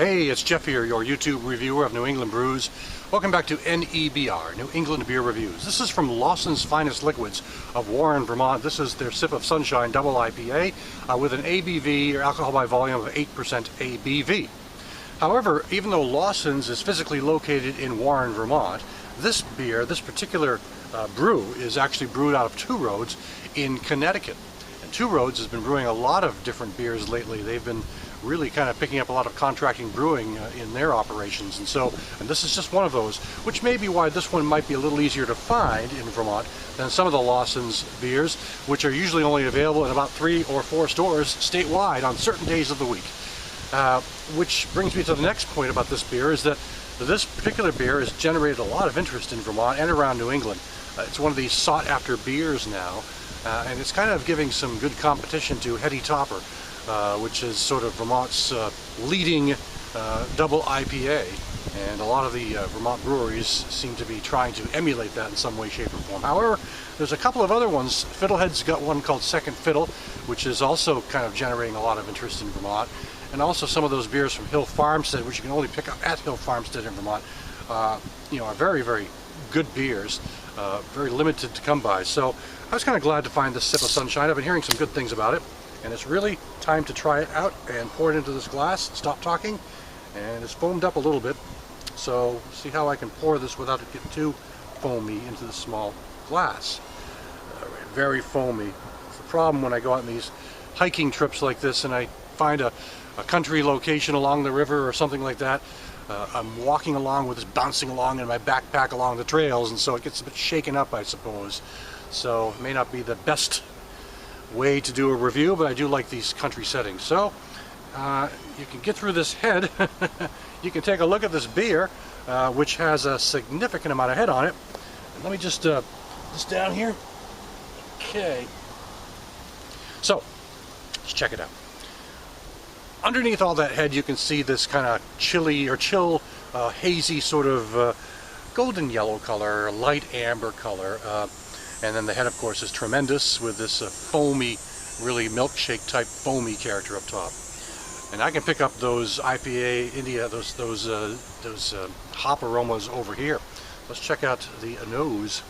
Hey, it's Jeff here, your YouTube reviewer of New England brews. Welcome back to NEBR, New England Beer Reviews. This is from Lawson's Finest Liquids of Warren, Vermont. This is their Sip of Sunshine Double IPA with an ABV, or alcohol by volume, of 8% ABV. However, even though Lawson's is physically located in Warren, Vermont, this beer, this particular brew, is actually brewed out of Two Roads in Connecticut. And Two Roads has been brewing a lot of different beers lately. They've been really kind of picking up a lot of contracting brewing in their operations, and this is just one of those, which may be why this one might be a little easier to find in Vermont than some of the Lawson's beers, which are usually only available in about 3 or 4 stores statewide on certain days of the week. Which brings me to the next point about this beer, is that this particular beer has generated a lot of interest in Vermont and around New England. It's one of these sought after beers now, and it's kind of giving some good competition to Heady Topper, which is sort of Vermont's leading double IPA, and a lot of the Vermont breweries seem to be trying to emulate that in some way, shape, or form. However, there's a couple of other ones. Fiddlehead's got one called Second Fiddle, which is also kind of generating a lot of interest in Vermont, and also some of those beers from Hill Farmstead, which you can only pick up at Hill Farmstead in Vermont, are very, very good beers, very limited to come by. So I was kind of glad to find this Sip of Sunshine. I've been hearing some good things about it, and it's really time to try it out and pour it into this glass. Stop talking, and it's foamed up a little bit, so see how I can pour this without it getting too foamy into the small glass. Very foamy. It's the problem when I go out on these hiking trips like this and I find a country location along the river or something like that. I'm walking along with this, bouncing along in my backpack along the trails, and so it gets a bit shaken up, I suppose. So it may not be the best way to do a review, but I do like these country settings. So you can get through this head. You can take a look at this beer, which has a significant amount of head on it. And let me just this down here. Okay, so let's check it out. Underneath all that head, you can see this kind of chill, hazy sort of golden yellow color, light amber color. And then the head, of course, is tremendous with this foamy, really milkshake type foamy character up top. And I can pick up those IPA India, those hop aromas over here. Let's check out the nose.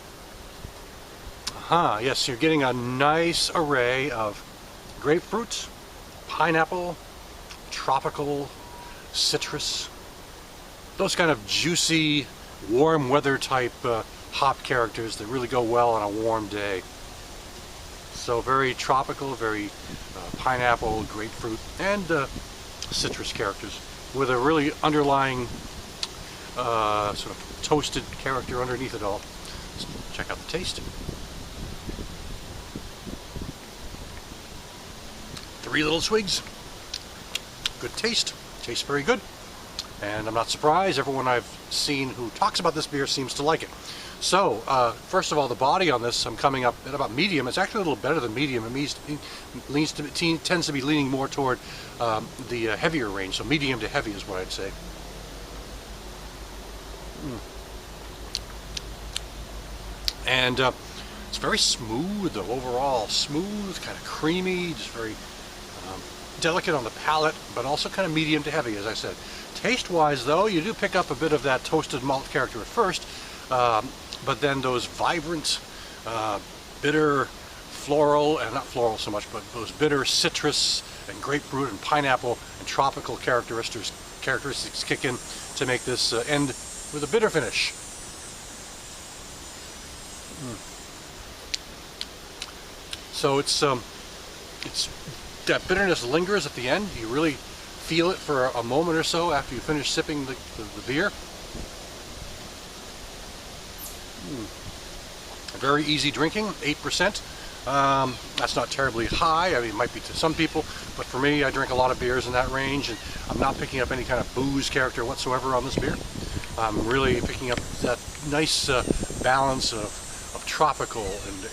Yes, you're getting a nice array of grapefruit, pineapple, tropical, citrus, those kind of juicy, warm weather type hop characters that really go well on a warm day. So very tropical, very pineapple, grapefruit, and citrus characters, with a really underlying sort of toasted character underneath it all. Let's check out the taste. 3 little swigs. Good taste. Tastes very good. And I'm not surprised. Everyone I've seen who talks about this beer seems to like it. So, first of all, the body on this, I'm coming up at about medium. It's actually a little better than medium. It tends to be leaning more toward the heavier range. So medium to heavy is what I'd say. And it's very smooth, though, overall. Smooth, kind of creamy, just very delicate on the palate, but also kind of medium to heavy, as I said. Taste-wise, though, you do pick up a bit of that toasted malt character at first, but then those vibrant, bitter, floral, and not floral so much, but those bitter citrus and grapefruit and pineapple and tropical characteristics kick in to make this end with a bitter finish. So it's that bitterness lingers at the end. You really feel it for a moment or so after you finish sipping the beer. Very easy drinking, 8%. That's not terribly high. I mean, it might be to some people, but for me, I drink a lot of beers in that range, and I'm not picking up any kind of booze character whatsoever on this beer. I'm really picking up that nice balance of tropical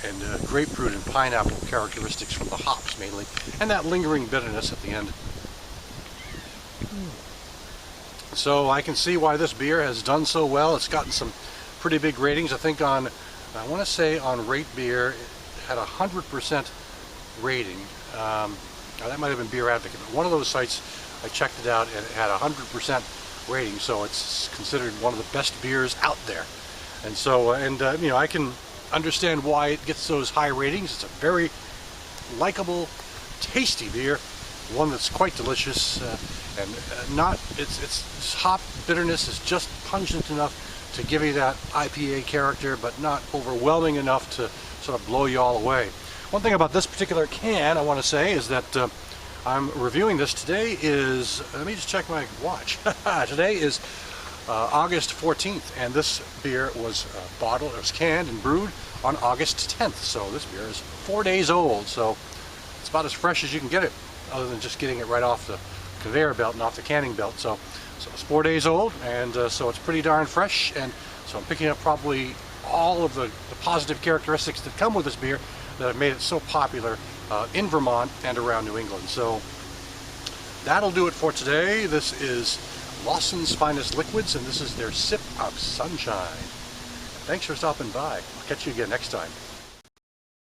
and grapefruit and pineapple characteristics from the hops mainly, and that lingering bitterness at the end. So I can see why this beer has done so well. It's gotten some pretty big ratings. I think I want to say on Rate Beer, it had 100% rating. Now that might have been Beer Advocate, but one of those sites I checked it out and it had 100% rating, so it's considered one of the best beers out there. And so, you know, I can understand why it gets those high ratings. It's a very likable, tasty beer, one that's quite delicious, and its hop bitterness is just pungent enough to give you that IPA character, but not overwhelming enough to sort of blow you all away. One thing about this particular can I want to say is that I'm reviewing this. Today is, let me just check my watch. Today is August 14th, and this beer was bottled, it was canned and brewed on August 10th. So this beer is 4 days old, so it's about as fresh as you can get it, other than just getting it right off the conveyor belt and off the canning belt. So it's 4 days old, and so it's pretty darn fresh, and so I'm picking up probably all of the positive characteristics that come with this beer that have made it so popular in Vermont and around New England. So that'll do it for today. This is Lawson's Finest Liquids, and this is their Sip of Sunshine. Thanks for stopping by. I'll catch you again next time.